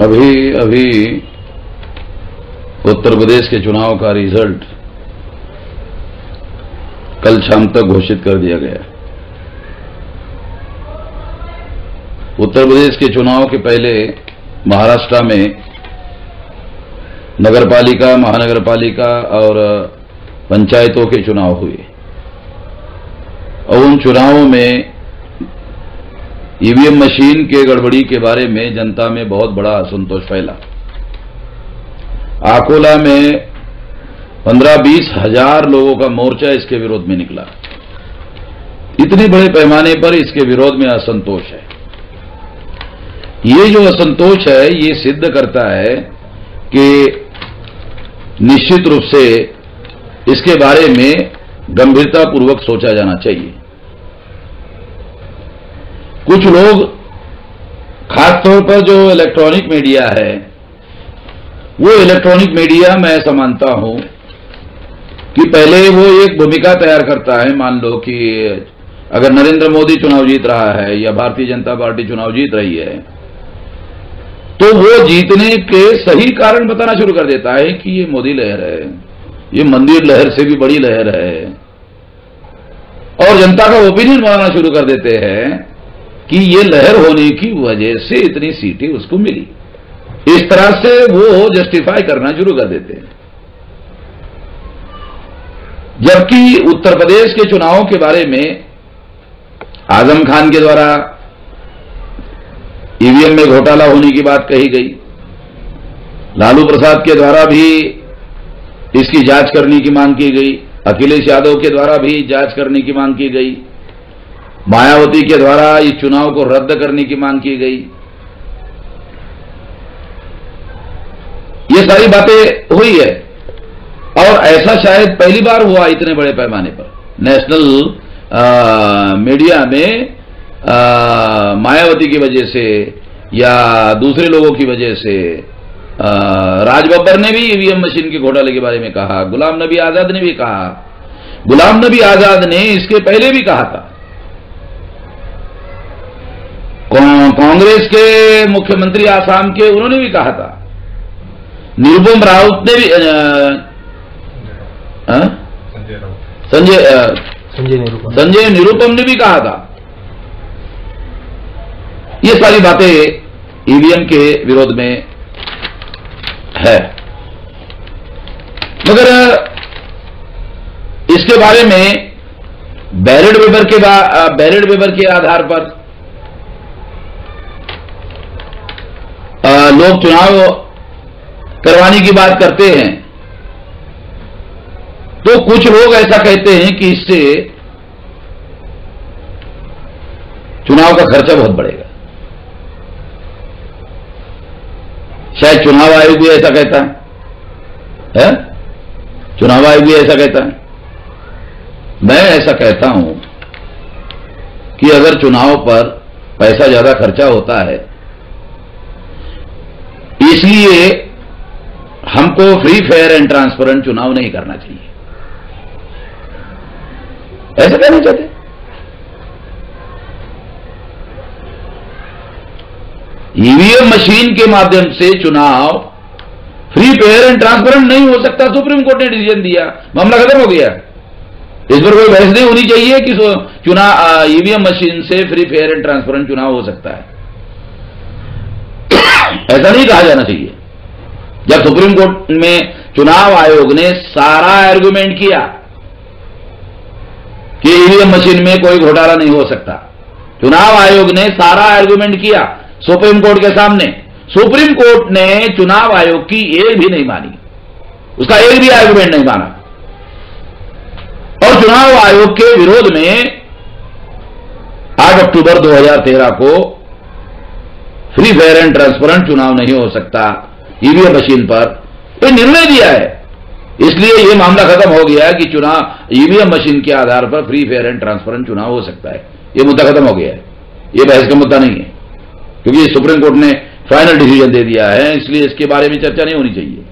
अभी अभी उत्तर प्रदेश के चुनाव का रिजल्ट कल शाम तक घोषित कर दिया गया। उत्तर प्रदेश के चुनाव के पहले महाराष्ट्र में नगरपालिका, महानगरपालिका और पंचायतों के चुनाव हुए और उन चुनावों में ईवीएम मशीन के गड़बड़ी के बारे में जनता में बहुत बड़ा असंतोष फैला। अकोला में 15-20 हजार लोगों का मोर्चा इसके विरोध में निकला। इतने बड़े पैमाने पर इसके विरोध में असंतोष है। ये जो असंतोष है ये सिद्ध करता है कि निश्चित रूप से इसके बारे में गंभीरतापूर्वक सोचा जाना चाहिए। कुछ लोग, खासतौर पर जो इलेक्ट्रॉनिक मीडिया है, वो इलेक्ट्रॉनिक मीडिया मैं ऐसा मानता हूं कि पहले वो एक भूमिका तैयार करता है। मान लो कि अगर नरेंद्र मोदी चुनाव जीत रहा है या भारतीय जनता पार्टी चुनाव जीत रही है तो वो जीतने के सही कारण बताना शुरू कर देता है कि ये मोदी लहर है, ये मंदिर लहर से भी बड़ी लहर है, और जनता का ओपिनियन बनाना शुरू कर देते हैं कि ये लहर होने की वजह से इतनी सीटें उसको मिली। इस तरह से वो जस्टिफाई करना शुरू कर देते हैं। जबकि उत्तर प्रदेश के चुनावों के बारे में आजम खान के द्वारा ईवीएम में घोटाला होने की बात कही गई, लालू प्रसाद के द्वारा भी इसकी जांच करने की मांग की गई, अखिलेश यादव के द्वारा भी जांच करने की मांग की गई, मायावती के द्वारा इस चुनाव को रद्द करने की मांग की गई। ये सारी बातें हुई है और ऐसा शायद पहली बार हुआ इतने बड़े पैमाने पर नेशनल मीडिया में। मायावती की वजह से या दूसरे लोगों की वजह से राज बब्बर ने भी ईवीएम मशीन के घोटाले के बारे में कहा, गुलाम नबी आजाद ने भी कहा। गुलाम नबी आजाद ने इसके पहले भी कहा था। कांग्रेस के मुख्यमंत्री आसाम के, उन्होंने भी कहा था। निरुपम राउत ने भी संजय निरुपम ने भी कहा था। ये सारी बातें ईवीएम के विरोध में है, मगर इसके बारे में बैलेट पेपर के आधार पर लोग चुनाव करवाने की बात करते हैं तो कुछ लोग ऐसा कहते हैं कि इससे चुनाव का खर्चा बहुत बढ़ेगा। शायद चुनाव आयोग भी ऐसा कहता है? चुनाव आयोग भी ऐसा कहता है। मैं ऐसा कहता हूं कि अगर चुनाव पर पैसा ज्यादा खर्चा होता है इसलिए हमको फ्री, फेयर एंड ट्रांसपेरेंट चुनाव नहीं करना चाहिए, ऐसा कहना चाहते। ईवीएम मशीन के माध्यम से चुनाव फ्री, फेयर एंड ट्रांसपेरेंट नहीं हो सकता। सुप्रीम कोर्ट ने डिसीजन दिया, मामला खत्म हो गया। इस पर कोई बहस नहीं होनी चाहिए कि चुनाव ईवीएम मशीन से फ्री, फेयर एंड ट्रांसपेरेंट चुनाव हो सकता है, ऐसा नहीं कहा जाना चाहिए। जब सुप्रीम कोर्ट में चुनाव आयोग ने सारा आर्गुमेंट किया कि ईवीएम मशीन में कोई घोटाला नहीं हो सकता, चुनाव आयोग ने सारा आर्गुमेंट किया सुप्रीम कोर्ट के सामने, सुप्रीम कोर्ट ने चुनाव आयोग की एक भी नहीं मानी, उसका एक भी आर्गुमेंट नहीं माना और चुनाव आयोग के विरोध में 8 अक्टूबर 2013 को फ्री, फेयर एंड ट्रांसपेरेंट चुनाव नहीं हो सकता ईवीएम मशीन पर ये निर्णय दिया है। इसलिए यह मामला खत्म हो गया कि चुनाव ईवीएम मशीन के आधार पर फ्री, फेयर एंड ट्रांसपेरेंट चुनाव हो सकता है। यह मुद्दा खत्म हो गया है, यह बहस का मुद्दा नहीं है, क्योंकि सुप्रीम कोर्ट ने फाइनल डिसीजन दे दिया है, इसलिए इसके बारे में चर्चा नहीं होनी चाहिए।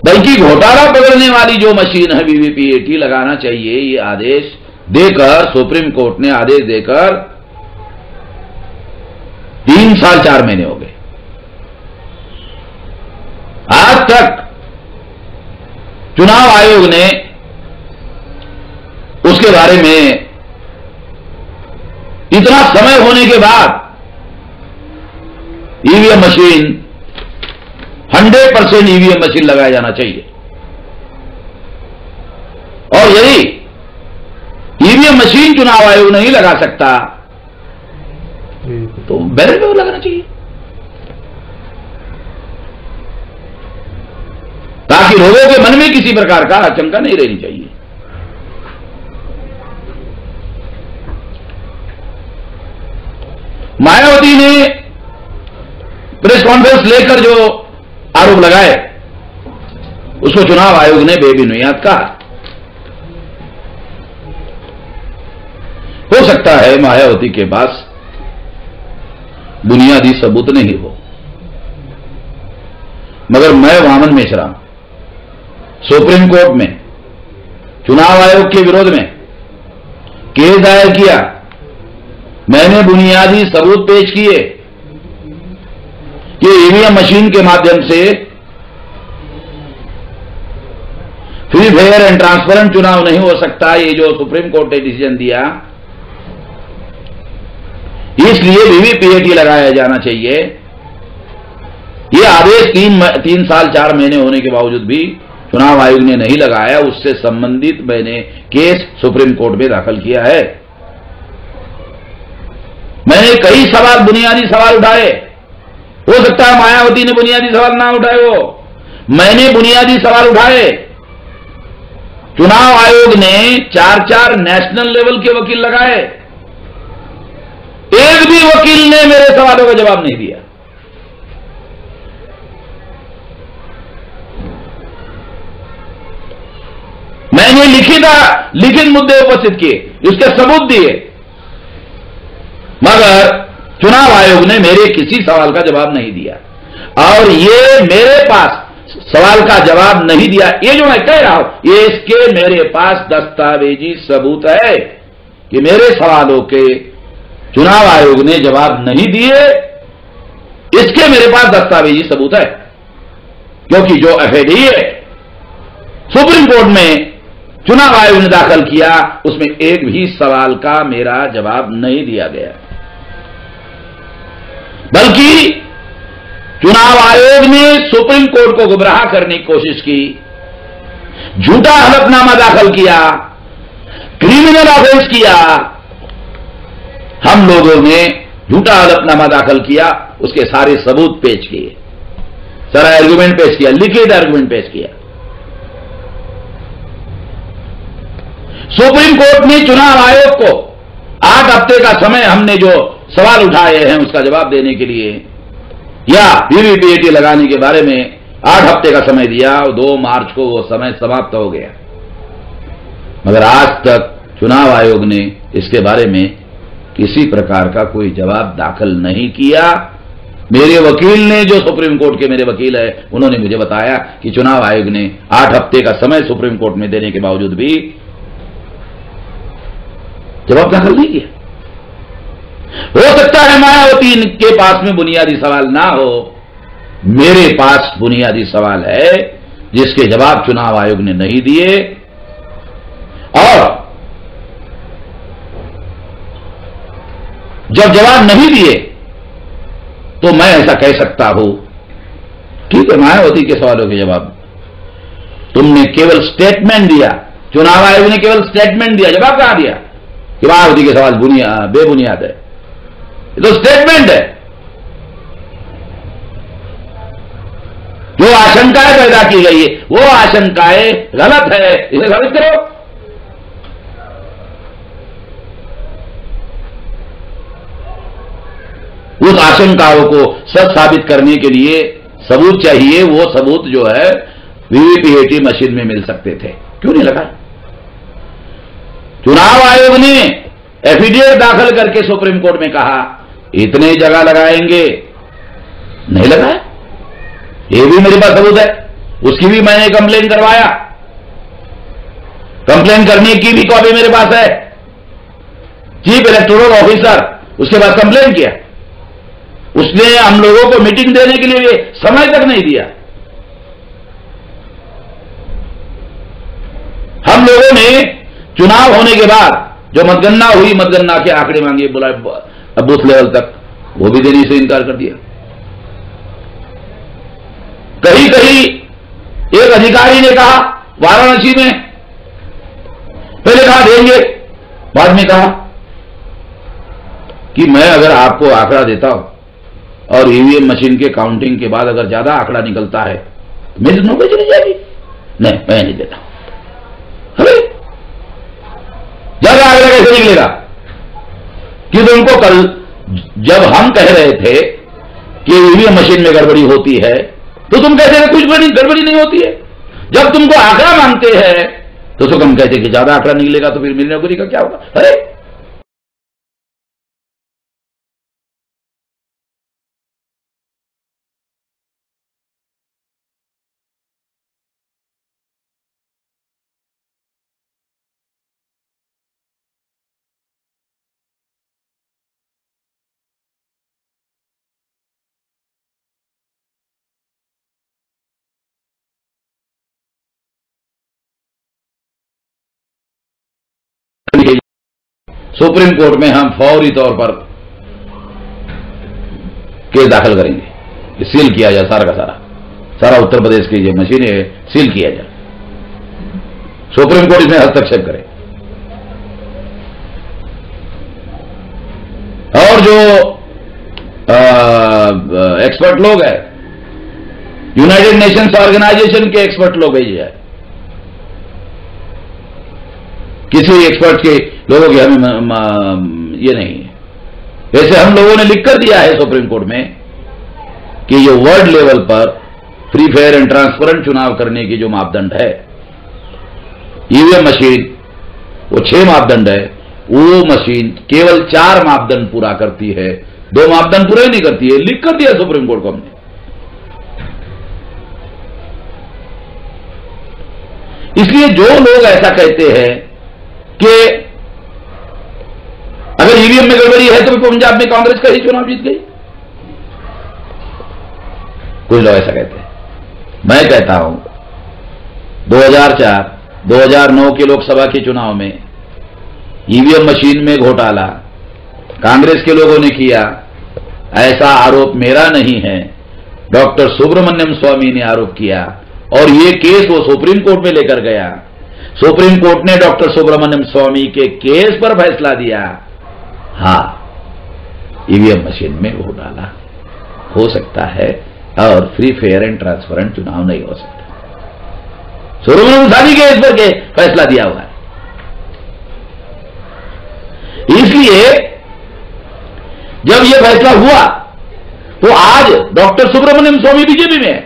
बल्कि घोटाला पकड़ने वाली जो मशीन है वीवीपीएटी लगाना चाहिए, ये आदेश देकर सुप्रीम कोर्ट ने आदेश देकर 3 साल 4 महीने हो गए, आज तक चुनाव आयोग ने उसके बारे में इतना समय होने के बाद ईवीएम मशीन 100% ईवीएम मशीन लगाया जाना चाहिए, और यदि ईवीएम मशीन चुनाव आयोग नहीं लगा सकता तो बैलेट पेपर लगाना चाहिए, ताकि लोगों के मन में किसी प्रकार का आशंका नहीं रहनी चाहिए। मायावती ने प्रेस कॉन्फ्रेंस लेकर जो आरोप लगाए उसको चुनाव आयोग ने बेबुनियाद कहा। हो सकता है मायावती के पास बुनियादी सबूत नहीं हो, मगर मैं वामन मिश्रा सुप्रीम कोर्ट में चुनाव आयोग के विरोध में केस दायर किया, मैंने बुनियादी सबूत पेश किए कि ईवीएम मशीन के माध्यम से फ्री फेयर एंड ट्रांसपेरेंट चुनाव नहीं हो सकता, ये जो सुप्रीम कोर्ट ने डिसीजन दिया, इसलिए वीवीपीएटी लगाया जाना चाहिए। ये आदेश 3 साल 4 महीने होने के बावजूद भी चुनाव आयोग ने नहीं लगाया, उससे संबंधित मैंने केस सुप्रीम कोर्ट में दाखिल किया है। मैंने कई सवाल, बुनियादी सवाल उठाए, हो सकता है मायावती ने बुनियादी सवाल ना उठाए हो, मैंने बुनियादी सवाल उठाए। चुनाव आयोग ने 4 नेशनल लेवल के वकील लगाए, एक भी वकील ने मेरे सवालों का जवाब नहीं दिया। मैंने लिखित मुद्दे उपस्थित किए, इसके सबूत दिए, मगर चुनाव आयोग ने मेरे किसी सवाल का जवाब नहीं दिया। और ये मेरे पास सवाल का जवाब नहीं दिया, ये जो मैं कह रहा हूं, ये इसके मेरे पास दस्तावेजी सबूत है कि मेरे सवालों के चुनाव आयोग ने जवाब नहीं दिए, इसके मेरे पास दस्तावेजी सबूत है। क्योंकि जो एफआईआर सुप्रीम कोर्ट में चुनाव आयोग ने दाखिल किया, उसमें एक भी सवाल का मेरा जवाब नहीं दिया गया, बल्कि चुनाव आयोग ने सुप्रीम कोर्ट को गुमराह करने की कोशिश की, झूठा हलफनामा दाखिल किया, क्रिमिनल ऑफेंस किया। हम लोगों ने झूठा हलफनामा दाखिल किया, उसके सारे सबूत पेश किए, सारा आर्गुमेंट पेश किया, लिखित आर्गुमेंट पेश किया। सुप्रीम कोर्ट ने चुनाव आयोग को 8 हफ्ते का समय, हमने जो सवाल उठाए हैं उसका जवाब देने के लिए या वीवीपीएटी लगाने के बारे में 8 हफ्ते का समय दिया, और 2 मार्च को वो समय समाप्त हो गया। मगर आज तक चुनाव आयोग ने इसके बारे में किसी प्रकार का कोई जवाब दाखिल नहीं किया। मेरे वकील ने, जो सुप्रीम कोर्ट के मेरे वकील है, उन्होंने मुझे बताया कि चुनाव आयोग ने 8 हफ्ते का समय सुप्रीम कोर्ट में देने के बावजूद भी जवाब दाखिल नहीं किया। हो सकता है मायावती के पास में बुनियादी सवाल ना हो, मेरे पास बुनियादी सवाल है जिसके जवाब चुनाव आयोग ने नहीं दिए, और जब जवाब नहीं दिए तो मैं ऐसा कह सकता हूं, ठीक है, मायावती के सवालों के जवाब तुमने केवल स्टेटमेंट दिया, चुनाव आयोग ने केवल स्टेटमेंट दिया, जवाब कहां दिया कि मायावती के सवाल बेबुनियाद है। ये तो स्टेटमेंट है। जो आशंकाएं पैदा की गई है वो आशंकाएं गलत है, इसे साबित करो। उस आशंकाओं को सच साबित करने के लिए सबूत चाहिए, वो सबूत जो है वीवीपीएटी मशीन में मिल सकते थे, क्यों नहीं लगाए? चुनाव आयोग ने एफिडेविट दाखिल करके सुप्रीम कोर्ट में कहा इतने जगह लगाएंगे, नहीं लगाया। ये भी मेरे पास सबूत है, उसकी भी मैंने कंप्लेन करवाया, कंप्लेन करने की भी कॉपी मेरे पास है। चीफ इलेक्टोरल ऑफिसर उसके बाद कंप्लेन किया, उसने हम लोगों को मीटिंग देने के लिए समय तक नहीं दिया। हम लोगों ने चुनाव होने के बाद जो मतगणना हुई, मतगणना के आंकड़े मांगे, बोला बूथ लेवल तक, वो भी देने से इनकार कर दिया। कहीं कहीं एक अधिकारी ने कहा वाराणसी में, पहले कहा देंगे, बाद में कहा कि मैं अगर आपको आंकड़ा देता हूं और ईवीएम मशीन के काउंटिंग के बाद अगर ज्यादा आंकड़ा निकलता है तो मेरी नौकरी चली जाएगी। नहीं, मैं नहीं देता। अरे ज्यादा आंकड़ा कैसे निकलेगा? क्योंकि उनको कल जब हम कह रहे थे कि ईवीएम मशीन में गड़बड़ी होती है तो तुम कहते थे कुछ गड़बड़ी नहीं होती है। जब तुमको आंकड़ा मांगते हैं तो हम कहते कि ज्यादा आंकड़ा निकलेगा तो फिर मेरी नौकरी का क्या होगा? अरे सुप्रीम कोर्ट में हम फौरी तौर पर केस दाखिल करेंगे, सील किया जाए सारा का सारा उत्तर प्रदेश की जो मशीनें सील किया जाए, सुप्रीम कोर्ट इसमें हस्तक्षेप करे। और जो एक्सपर्ट लोग हैं, यूनाइटेड नेशंस ऑर्गेनाइजेशन के एक्सपर्ट लोग भेजे जाए। किसी एक्सपर्ट के लोगों की हमें ये नहीं है। वैसे हम लोगों ने लिखकर दिया है सुप्रीम कोर्ट में कि ये वर्ल्ड लेवल पर फ्री फेयर एंड ट्रांसपेरेंट चुनाव करने की जो मापदंड है, ईवीएम मशीन वो 6 मापदंड है, वो मशीन केवल 4 मापदंड पूरा करती है, 2 मापदंड पूरा ही नहीं करती है। लिख कर दिया सुप्रीम कोर्ट को हमने। इसलिए जो लोग ऐसा कहते हैं कि अगर ईवीएम में गड़बड़ी है तो पंजाब में कांग्रेस का ही चुनाव जीत गई, कुछ लोग ऐसा कहते हैं। मैं कहता हूं 2004, 2009 के लोकसभा के चुनाव में ईवीएम मशीन में घोटाला कांग्रेस के लोगों ने किया, ऐसा आरोप मेरा नहीं है, डॉक्टर सुब्रमण्यम स्वामी ने आरोप किया और ये केस वो सुप्रीम कोर्ट में लेकर गया। सुप्रीम कोर्ट ने डॉक्टर सुब्रमण्यम स्वामी के केस पर फैसला दिया, हां ईवीएम मशीन में घोटाला हो सकता है और फ्री फेयर एंड ट्रांसपेरेंट चुनाव नहीं हो सकता। सुब्रमण्यम स्वामी के केस पर फैसला दिया हुआ है। इसलिए जब यह फैसला हुआ तो आज डॉक्टर सुब्रमण्यम स्वामी बीजेपी में है।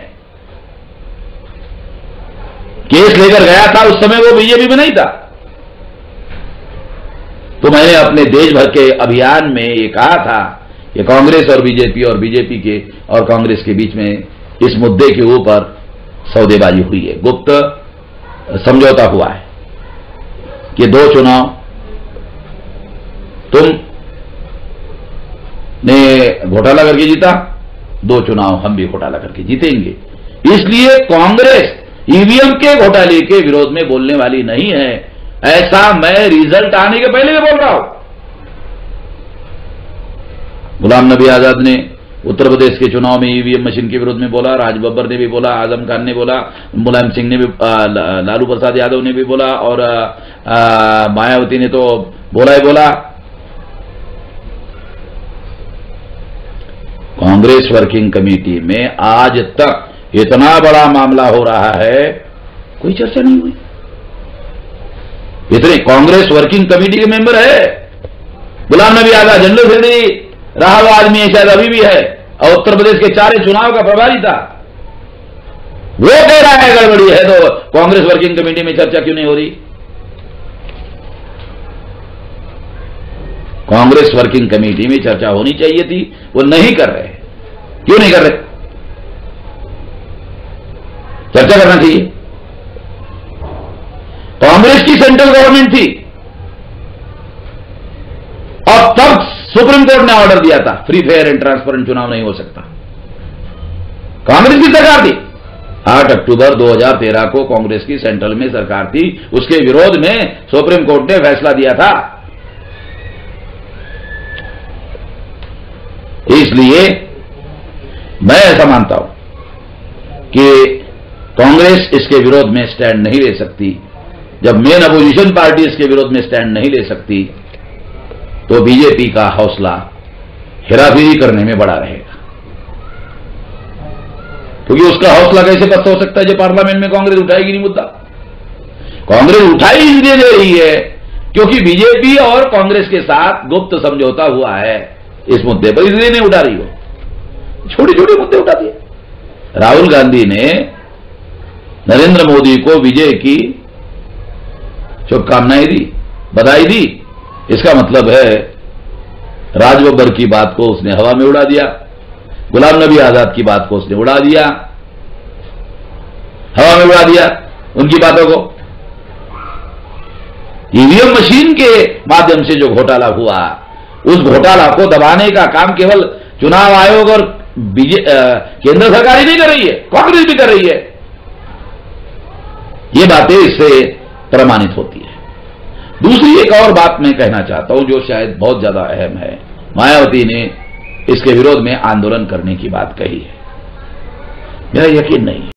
केस लेकर गया था उस समय वो बीजेपी में नहीं था। तो मैंने अपने देश भर के अभियान में ये कहा था कि कांग्रेस और बीजेपी के और कांग्रेस के बीच में इस मुद्दे के ऊपर सौदेबाजी हुई है, गुप्त समझौता हुआ है कि 2 चुनाव तुम ने घोटाला करके जीता, 2 चुनाव हम भी घोटाला करके जीतेंगे। इसलिए कांग्रेस ईवीएम के घोटाले के विरोध में बोलने वाली नहीं है, ऐसा मैं रिजल्ट आने के पहले भी बोल रहा हूं। गुलाम नबी आजाद ने उत्तर प्रदेश के चुनाव में ईवीएम मशीन के विरोध में बोला, राज बब्बर ने भी बोला, आजम खान ने बोला, मुलायम सिंह ने भी, लालू प्रसाद यादव ने भी बोला और मायावती ने तो बोला ही बोला। कांग्रेस वर्किंग कमेटी में आज तक इतना बड़ा मामला हो रहा है, कोई चर्चा नहीं हुई। इतने कांग्रेस वर्किंग कमेटी के मेंबर है, गुलाम नबी आजाद जनरल सेक्रेटरी रहा हुआ आदमी है, शायद अभी भी है, और उत्तर प्रदेश के 4 चुनाव का प्रभारी था। वो कह रहा है गड़बड़ी है, तो कांग्रेस वर्किंग कमेटी में चर्चा क्यों नहीं हो रही? कांग्रेस वर्किंग कमेटी में चर्चा होनी चाहिए थी, वो नहीं कर रहे। क्यों नहीं कर रहे? चर्चा करना चाहिए। कांग्रेस की सेंट्रल गवर्नमेंट थी और तब सुप्रीम कोर्ट ने ऑर्डर दिया था, फ्री फेयर एंड ट्रांसपेरेंट चुनाव नहीं हो सकता। कांग्रेस की सरकार थी। 8 अक्टूबर 2013 को कांग्रेस की सेंट्रल में सरकार थी, उसके विरोध में सुप्रीम कोर्ट ने फैसला दिया था। इसलिए मैं ऐसा मानता हूं कि कांग्रेस इसके विरोध में स्टैंड नहीं ले सकती। जब मेन अपोजिशन पार्टी इसके विरोध में स्टैंड नहीं ले सकती, तो बीजेपी का हौसला हेराफेरी करने में बड़ा रहेगा। क्योंकि उसका हौसला कैसे पस्त हो सकता है जब पार्लियामेंट में कांग्रेस उठाएगी नहीं मुद्दा। कांग्रेस उठाई इसलिए दे रही है क्योंकि बीजेपी और कांग्रेस के साथ गुप्त समझौता हुआ है इस मुद्दे पर, इसलिए नहीं उठा रही हो। छोटे छोटे मुद्दे उठाती है। राहुल गांधी ने नरेंद्र मोदी को विजय की शुभकामनाएं दी, बधाई दी। इसका मतलब है राज बब्बर की बात को उसने हवा में उड़ा दिया, गुलाम नबी आजाद की बात को उसने उड़ा दिया, हवा में उड़ा दिया उनकी बातों को। ईवीएम मशीन के माध्यम से जो घोटाला हुआ, उस घोटाला को दबाने का काम केवल चुनाव आयोग और केंद्र सरकार ही नहीं कर रही है, कांग्रेस भी कर रही है। ये बातें इससे प्रमाणित होती है। दूसरी एक और बात मैं कहना चाहता हूं जो शायद बहुत ज्यादा अहम है। मायावती ने इसके विरोध में आंदोलन करने की बात कही है। मेरा यकीन नहीं है